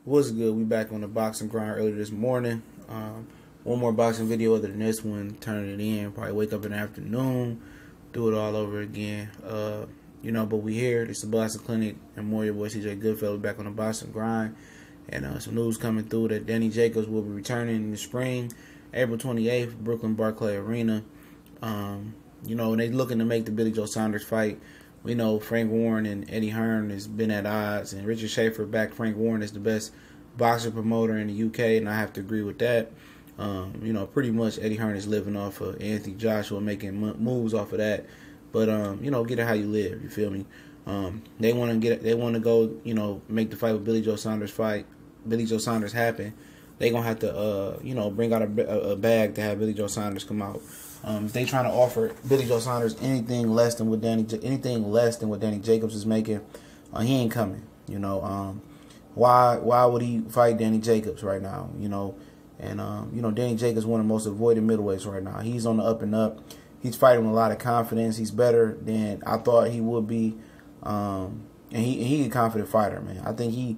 What's good? We back on the boxing grind earlier this morning. One more boxing video other than this one. Turning it in. Probably wake up in the afternoon. Do it all over again. But we here. It's the Boxing Clinic. And more your boy CJ Goodfellow back on the boxing grind. And some news coming through that Danny Jacobs will be returning in the spring, April 28th, Brooklyn Barclay Arena. And they looking to make the Billy Joe Saunders fight. We know Frank Warren and Eddie Hearn has been at odds, and Richard Schaefer backed Frank Warren as the best boxer promoter in the UK, and I have to agree with that. Pretty much Eddie Hearn is living off of Anthony Joshua, making moves off of that. But get it how you live. You feel me? They want to go, make the fight with Billy Joe Saunders happen. They gonna have to, bring out a bag to have Billy Joe Saunders come out. If they trying to offer Billy Joe Saunders anything less than what Danny Jacobs is making, he ain't coming. Why would he fight Danny Jacobs right now? Danny Jacobs is one of the most avoided middleweights right now. He's on the up and up. He's fighting with a lot of confidence. He's better than I thought he would be, and he's a confident fighter, man. I think he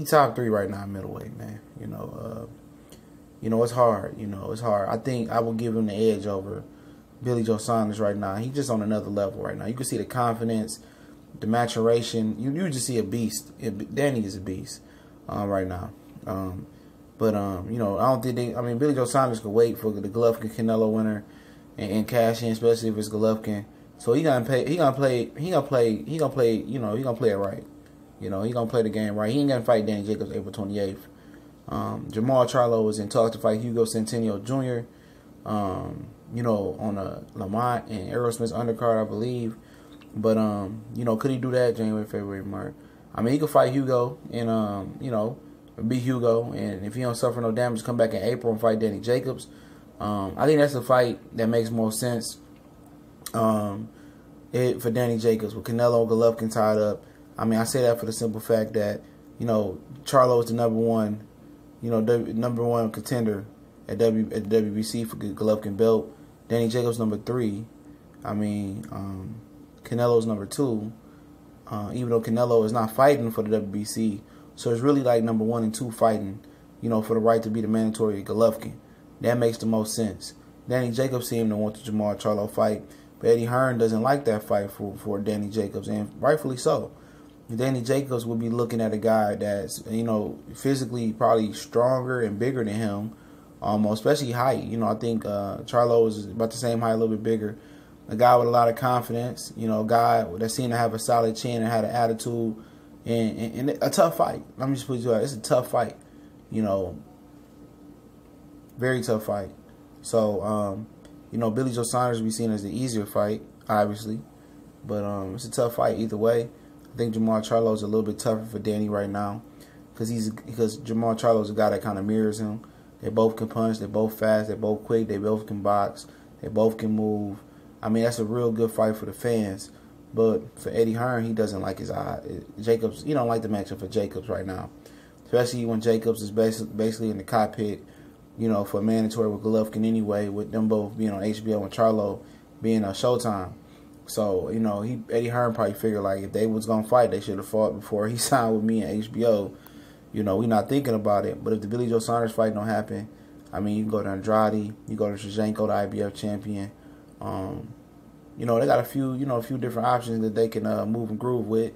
top 3 right now in middleweight, man. It's hard. It's hard. I think I will give him the edge over Billy Joe Saunders right now. He's just on another level right now. You can see the confidence, the maturation. You just see a beast. Danny is a beast right now. I don't think Billy Joe Saunders could wait for the Golovkin Canelo winner and cash in, especially if it's Golovkin. So he gonna play it right. He gonna play the game right. He ain't gonna fight Danny Jacobs April 28th. Jamal Charlo was in talks to fight Hugo Centennial Jr. On a Lamont and Aerosmith's undercard, I believe. But could he do that January, February, March? He could fight Hugo and beat Hugo, and if he don't suffer no damage, come back in April and fight Danny Jacobs. I think that's a fight that makes more sense for Danny Jacobs with Canelo and Golovkin tied up. I say that for the simple fact that Charlo is the number one contender at the WBC for Golovkin belt. Danny Jacobs number 3. Canelo's number 2. Even though Canelo is not fighting for the WBC, so it's really like number 1 and 2 fighting, for the right to be the mandatory Golovkin. That makes the most sense. Danny Jacobs seemed to want the Jamal Charlo fight, but Eddie Hearn doesn't like that fight for Danny Jacobs, and rightfully so. Danny Jacobs will be looking at a guy that's, physically probably stronger and bigger than him, especially height. I think Charlo is about the same height, a little bit bigger. A guy with a lot of confidence, a guy that seemed to have a solid chin and had an attitude, and a tough fight. Let me just put it out. It's a tough fight, very tough fight. So, Billy Joe Saunders will be seen as the easier fight, obviously, but it's a tough fight either way. I think Jamal Charlo is a little bit tougher for Danny right now because Jamal Charlo is a guy that kind of mirrors him. They both can punch. They're both fast. They're both quick. They both can box. They both can move. That's a real good fight for the fans. But for Eddie Hearn, he doesn't like his Jacobs. He don't like the matchup for Jacobs right now, especially when Jacobs is basically in the cockpit, for mandatory with Golovkin anyway, with them both being on HBO and Charlo being on Showtime. So, Eddie Hearn probably figured, like, if they was going to fight, they should have fought before he signed with me and HBO. We not thinking about it. But if the Billy Joe Saunders fight don't happen, you can go to Andrade, you go to Shevchenko, the IBF champion. They got a few different options that they can move and groove with.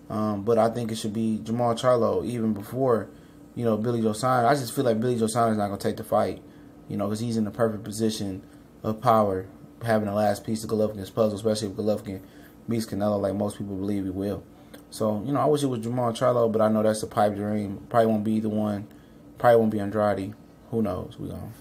But I think it should be Jamal Charlo even before, Billy Joe Saunders. I just feel like Billy Joe Saunders is not going to take the fight, because he's in the perfect position of power, having the last piece of Golovkin's puzzle, especially if Golovkin beats Canelo like most people believe he will. So, I wish it was Jamal Charlo, but I know that's a pipe dream. Probably won't be either one. Probably won't be Andrade. Who knows? We gonna